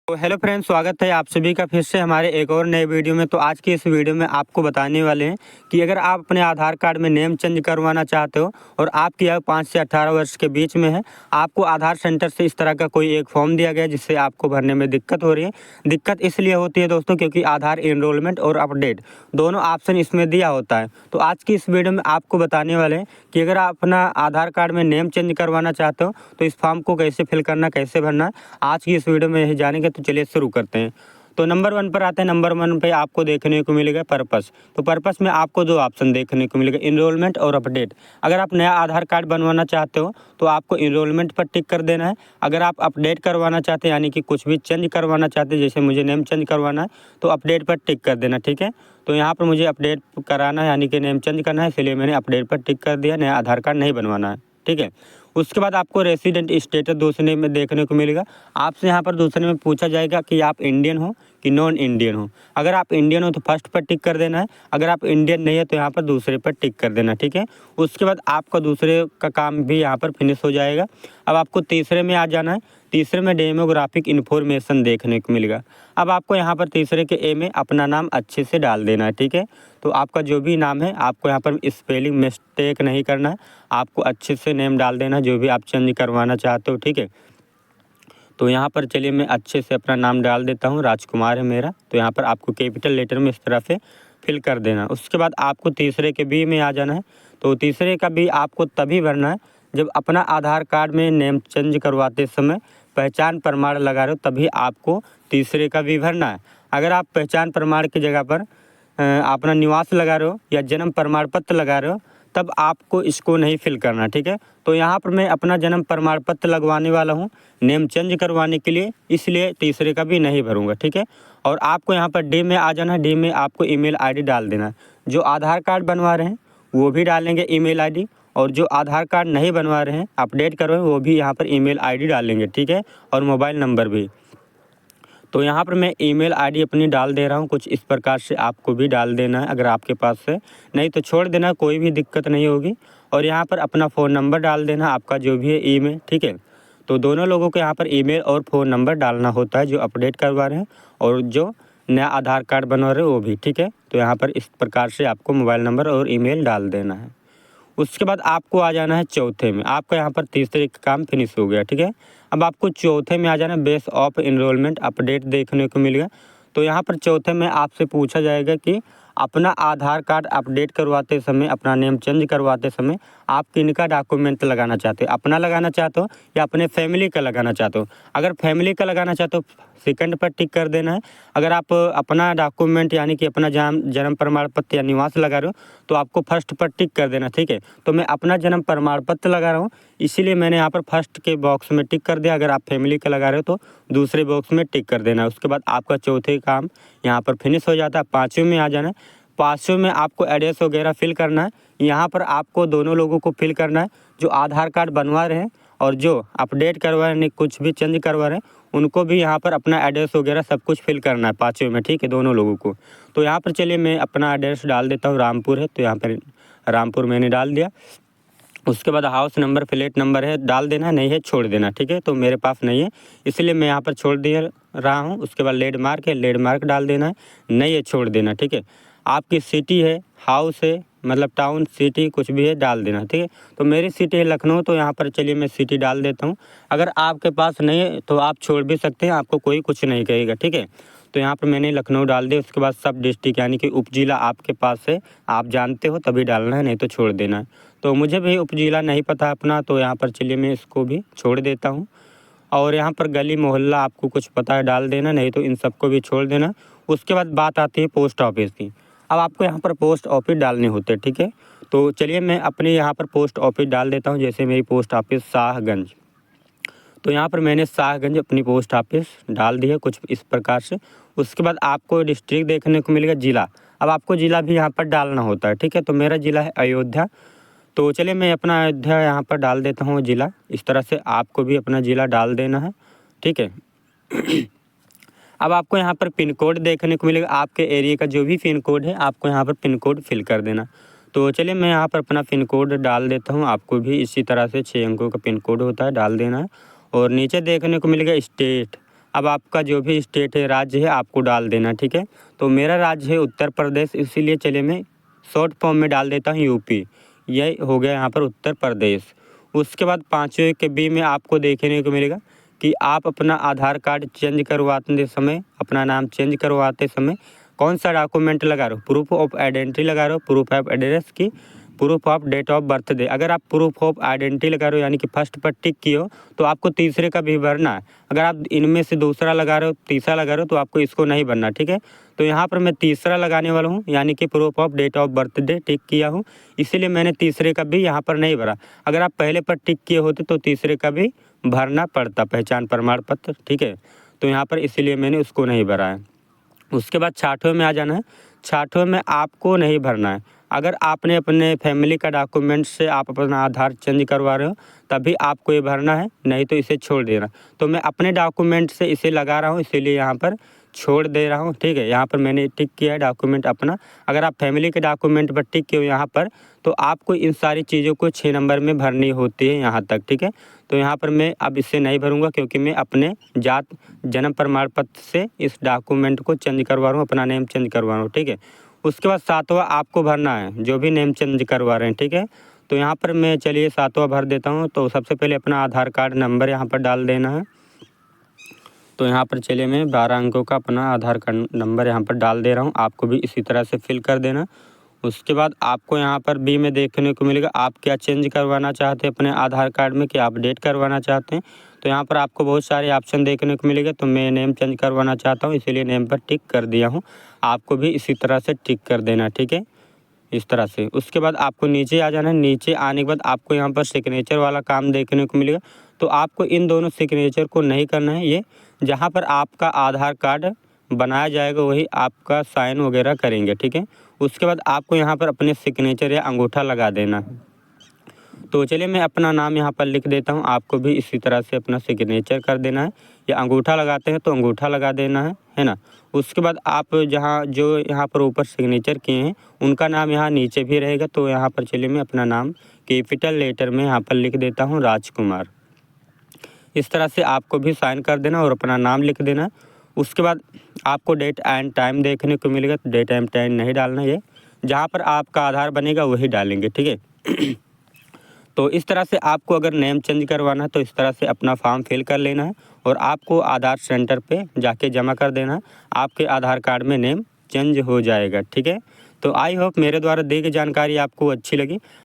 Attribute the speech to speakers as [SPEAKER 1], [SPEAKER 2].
[SPEAKER 1] तो hello friends, स्वागत है आप सभी का फिर से हमारे एक और नए वीडियो में। तो आज की इस वीडियो में आपको बताने वाले हैं कि अगर आप अपने आधार कार्ड में नेम चेंज करवाना चाहते हो और आपकी आयु 5 से 18 वर्ष के बीच में है, आपको आधार सेंटर से इस तरह का कोई एक फॉर्म दिया गया है जिससे आपको भरने में दिक्कत हो रही है। दिक्कत इसलिए होती है दोस्तों क्योंकि आधार एनरोलमेंट और अपडेट दोनों ऑप्शन इसमें दिया होता है। तो आज की इस वीडियो में आपको बताने वाले हैं कि अगर आप अपना आधार कार्ड में नेम चेंज करवाना चाहते हो तो इस फॉर्म को कैसे फिल करना, कैसे भरना है, आज की इस वीडियो में यही जानेंगे। तो चलिए शुरू करते हैं। तो नंबर 1 पर आते हैं। नंबर 1 पे आपको देखने को मिलेगा पर्पस। तो पर्पस में आपको दो ऑप्शन देखने को मिलेगा, इनरोलमेंट और अपडेट। अगर आप नया आधार कार्ड बनवाना चाहते हो तो आपको इनरोलमेंट पर टिक कर देना है। अगर आप अपडेट करवाना चाहते हैं यानी कि कुछ भी चेंज करवाना चाहते हैं, जैसे मुझे नेम चेंज करवाना है तो अपडेट पर टिक कर देना, ठीक है। तो यहाँ पर मुझे अपडेट कराना है यानी कि नेम चेंज करना है, इसलिए मैंने अपडेट पर टिक कर दिया। नया आधार कार्ड नहीं बनवाना है, ठीक है। उसके बाद आपको रेसिडेंट स्टेटस दूसरे में देखने को मिलेगा। आपसे यहाँ पर दूसरे में पूछा जाएगा कि आप इंडियन हो कि नॉन इंडियन हो। अगर आप इंडियन हो तो फर्स्ट पर टिक कर देना है। अगर आप इंडियन नहीं है तो यहाँ पर दूसरे पर टिक कर देना, ठीक है। उसके बाद आपका दूसरे का काम भी यहाँ पर फिनिश हो जाएगा। अब आपको तीसरे में आ जाना है। तीसरे में डेमोग्राफिक इन्फॉर्मेशन देखने को मिलेगा। अब आपको यहाँ पर तीसरे के ए में अपना नाम अच्छे से डाल देना है, ठीक है। तो आपका जो भी नाम है आपको यहाँ पर स्पेलिंग मिस्टेक नहीं करना है, आपको अच्छे से नेम डाल देना जो भी आप चेंज करवाना चाहते हो, ठीक है। तो यहाँ पर चलिए मैं अच्छे से अपना नाम डाल देता हूँ, राजकुमार है मेरा। तो यहाँ पर आपको कैपिटल लेटर में इस तरह से फिल कर देना। उसके बाद आपको तीसरे के बी में आ जाना है। तो तीसरे का बी आपको तभी भरना है जब अपना आधार कार्ड में नेम चेंज करवाते समय पहचान प्रमाण लगा रहे हो, तभी आपको तीसरे का भी भरना है। अगर आप पहचान प्रमाण की जगह पर अपना निवास लगा रहे हो या जन्म प्रमाण पत्र लगा रहे हो तब आपको इसको नहीं फिल करना, ठीक है। तो यहाँ पर मैं अपना जन्म प्रमाण पत्र लगवाने वाला हूँ नेम चेंज करवाने के लिए, इसलिए तीसरे का भी नहीं भरूंगा, ठीक है। और आपको यहाँ पर डी में आ जाना है। डी में आपको ईमेल आईडी डाल देना है। जो आधार कार्ड बनवा रहे हैं वो भी डालेंगे ईमेल आईडी, और जो आधार कार्ड नहीं बनवा रहे हैं, अपडेट करवाए, वो भी यहाँ पर ईमेल आईडी डालेंगे, ठीक है। और मोबाइल नंबर भी। तो यहाँ पर मैं ईमेल आईडी अपनी डाल दे रहा हूँ। कुछ इस प्रकार से आपको भी डाल देना है अगर आपके पास है, नहीं तो छोड़ देना, कोई भी दिक्कत नहीं होगी। और यहाँ पर अपना फ़ोन नंबर डाल देना, आपका जो भी है ईमेल, ठीक है। तो दोनों लोगों को यहाँ पर ईमेल और फ़ोन नंबर डालना होता है, जो अपडेट करवा रहे हैं और जो नया आधार कार्ड बनवा रहे हैं वो भी, ठीक है। तो यहाँ पर इस प्रकार से आपको मोबाइल नंबर और ईमेल डाल देना है। उसके बाद आपको आ जाना है चौथे में। आपका यहाँ पर तीसरे का काम फिनिश हो गया, ठीक है। अब आपको चौथे में आ जाना है। बेस ऑफ इनरोलमेंट अपडेट देखने को मिलेगा। तो यहाँ पर चौथे में आपसे पूछा जाएगा कि अपना आधार कार्ड अपडेट करवाते समय, अपना नेम चेंज करवाते समय आप किनका डॉक्यूमेंट लगाना चाहते हो, अपना लगाना चाहते हो या अपने फैमिली का लगाना चाहते हो। अगर फैमिली का लगाना चाहते हो सेकंड पर टिक कर देना है। अगर आप अपना डॉक्यूमेंट यानी कि अपना जन्म प्रमाण पत्र या निवास लगा रहे हो तो आपको फर्स्ट पर टिक कर देना, ठीक है। तो मैं अपना जन्म प्रमाण पत्र लगा रहा हूँ, इसीलिए मैंने यहाँ पर फर्स्ट के बॉक्स में टिक कर दिया। अगर आप फैमिली का लगा रहे हो तो दूसरे बॉक्स में टिक कर देना। उसके बाद आपका चौथे काम यहाँ पर फिनिश हो जाता है। पाँचवें में आ जाना है। पाँचवें में आपको एड्रेस वगैरह फिल करना है। यहाँ पर आपको दोनों लोगों को फिल करना है, जो आधार कार्ड बनवा रहे हैं और जो अपडेट करवा रहे हैं, कुछ भी चेंज करवा रहे हैं, उनको भी यहाँ पर अपना एड्रेस वगैरह सब कुछ फिल करना है पाँचवें में, ठीक है, दोनों लोगों को। तो यहाँ पर चलिए मैं अपना एड्रेस डाल देता हूँ, रामपुर है तो यहाँ पर रामपुर मैंने डाल दिया। उसके बाद हाउस नंबर, फ्लैट नंबर है डाल देना, नहीं है छोड़ देना, ठीक है। तो मेरे पास नहीं है इसलिए मैं यहाँ पर छोड़ दिया रहा हूँ। उसके बाद लैंडमार्क है, लैंडमार्क डाल देना है, नहीं है छोड़ देना, ठीक है। आपकी सिटी है, हाउस है, मतलब टाउन, सिटी कुछ भी है डाल देना, ठीक है। तो मेरी सिटी है लखनऊ, तो यहाँ पर चलिए मैं सिटी डाल देता हूँ। अगर आपके पास नहीं है तो आप छोड़ भी सकते हैं, आपको कोई कुछ नहीं कहेगा, ठीक है। तो यहाँ पर मैंने लखनऊ डाल दिया। उसके बाद सब डिस्ट्रिक्ट यानी कि उपजिला आपके पास है, आप जानते हो तभी डालना है, नहीं तो छोड़ देना है। तो मुझे भी उपजिला नहीं पता अपना, तो यहाँ पर चलिए मैं इसको भी छोड़ देता हूँ। और यहाँ पर गली मोहल्ला आपको कुछ पता है डाल देना, नहीं तो इन सबको भी छोड़ देना। उसके बाद बात आती है पोस्ट ऑफिस की। अब आपको यहाँ पर पोस्ट ऑफिस डालने होते हैं, ठीक है। तो चलिए मैं अपने यहाँ पर पोस्ट ऑफिस डाल देता हूँ। जैसे मेरी पोस्ट ऑफिस शाहगंज, तो यहाँ पर मैंने शाहगंज अपनी पोस्ट ऑफिस डाल दी है कुछ इस प्रकार से। उसके बाद आपको डिस्ट्रिक्ट देखने को मिलेगा, ज़िला। अब आपको ज़िला भी यहाँ पर डालना होता है, ठीक है। तो मेरा ज़िला है अयोध्या, तो चलिए मैं अपना अयोध्या यहाँ पर डाल देता हूँ ज़िला। इस तरह से आपको भी अपना ज़िला डाल देना है, ठीक है। अब आपको यहाँ पर पिन कोड देखने को मिलेगा। आपके एरिया का जो भी पिन कोड है आपको यहाँ पर पिन कोड फिल कर देना। तो चलिए मैं यहाँ पर अपना पिन कोड डाल देता हूँ। आपको भी इसी तरह से 6 अंकों का पिन कोड होता है, डाल देना है। और नीचे देखने को मिलेगा स्टेट, अब आपका जो भी स्टेट है, राज्य है, आपको डाल देना, ठीक है। तो मेरा राज्य है उत्तर प्रदेश, इसीलिए चलिए मैं शॉर्ट फॉर्म में डाल देता हूँ यूपी। यही हो गया यहाँ पर उत्तर प्रदेश। उसके बाद 5वें के बी में आपको देखने को मिलेगा कि आप अपना आधार कार्ड चेंज करवाते समय, अपना नाम चेंज करवाते समय कौन सा डॉक्यूमेंट लगा रहे हो, प्रूफ ऑफ आइडेंटिटी लगा रहे हो, प्रूफ ऑफ एड्रेस की, proof of date of birthday. अगर आप प्रूफ ऑफ आइडेंटिटी लगा रहे हो यानी कि फर्स्ट पर टिक किए हो तो आपको तीसरे का भी भरना है। अगर आप इनमें से दूसरा लगा रहे हो, तीसरा लगा रहे हो तो आपको इसको नहीं भरना, ठीक है। तो यहाँ पर मैं तीसरा लगाने वाला हूँ यानी कि proof of date of birthday tick किया हूँ, इसीलिए मैंने तीसरे का भी यहाँ पर नहीं भरा। अगर आप पहले पर टिक किए होते तो तीसरे का भी भरना पड़ता, पहचान प्रमाण पत्र, ठीक है। तो यहाँ पर इसीलिए मैंने उसको नहीं भरा है। उसके बाद 6वें में आ जाना है। 6वें में आपको नहीं भरना है। अगर आपने अपने फैमिली का डॉक्यूमेंट से आप अपना आधार चेंज करवा रहे हो तभी आपको ये भरना है, नहीं तो इसे छोड़ देना। तो मैं अपने डॉक्यूमेंट से इसे लगा रहा हूँ, इसीलिए यहाँ पर छोड़ दे रहा हूँ, ठीक है। यहाँ पर मैंने टिक किया है डॉक्यूमेंट अपना। अगर आप फैमिली के डॉक्यूमेंट पर टिक किए हो यहाँ पर तो आपको इन सारी चीज़ों को 6 नंबर में भरनी होती है यहाँ तक, ठीक है। तो यहाँ पर मैं अब इससे नहीं भरूँगा क्योंकि मैं अपने जात जन्म प्रमाण पत्र से इस डॉक्यूमेंट को चेंज करवा रहा हूँ, अपना नेम चेंज करवा रहा हूँ, ठीक है। उसके बाद 7वां आपको भरना है, जो भी नेम चेंज करवा रहे हैं, ठीक है। तो यहाँ पर मैं चलिए 7वां भर देता हूँ। तो सबसे पहले अपना आधार कार्ड नंबर यहाँ पर डाल देना है। तो यहाँ पर चलिए मैं 12 अंकों का अपना आधार कार्ड नंबर यहाँ पर डाल दे रहा हूँ, आपको भी इसी तरह से फिल कर देना। उसके बाद आपको यहाँ पर बी में देखने को मिलेगा आप क्या चेंज करवाना चाहते हैं अपने आधार कार्ड में, क्या अपडेट करवाना चाहते हैं। तो यहाँ पर आपको बहुत सारे ऑप्शन देखने को मिलेगा। तो मैं नेम चेंज करवाना चाहता हूँ, इसीलिए नेम पर टिक कर दिया हूँ। आपको भी इसी तरह से टिक कर देना, ठीक है, इस तरह से। उसके बाद आपको नीचे आ जाना है। नीचे आने के बाद आपको यहाँ पर सिग्नेचर वाला काम देखने को मिलेगा। तो आपको इन दोनों सिग्नेचर को नहीं करना है, ये जहाँ पर आपका आधार कार्ड बनाया जाएगा वही आपका साइन वगैरह करेंगे, ठीक है। उसके बाद आपको यहाँ पर अपने सिग्नेचर या अंगूठा लगा देना है। तो चलिए मैं अपना नाम यहाँ पर लिख देता हूँ, आपको भी इसी तरह से अपना सिग्नेचर कर देना है, या अंगूठा लगाते हैं तो अंगूठा लगा देना है ना। उसके बाद आप जहाँ जो यहाँ पर ऊपर सिग्नेचर किए हैं उनका नाम यहाँ नीचे भी रहेगा। तो यहाँ पर चलिए मैं अपना नाम कैपिटल लेटर में यहाँ पर लिख देता हूँ, राजकुमार। इस तरह से आपको भी साइन कर देना और अपना नाम लिख देना। उसके बाद आपको डेट एंड टाइम देखने को मिलेगा। तो डेट एंड टाइम नहीं डालना, ये जहाँ पर आपका आधार बनेगा वही डालेंगे, ठीक है। तो इस तरह से आपको अगर नेम चेंज करवाना है तो इस तरह से अपना फॉर्म फिल कर लेना है और आपको आधार सेंटर पे जाके जमा कर देना है। आपके आधार कार्ड में नेम चेंज हो जाएगा, ठीक है। तो आई होप मेरे द्वारा दी गई जानकारी आपको अच्छी लगी।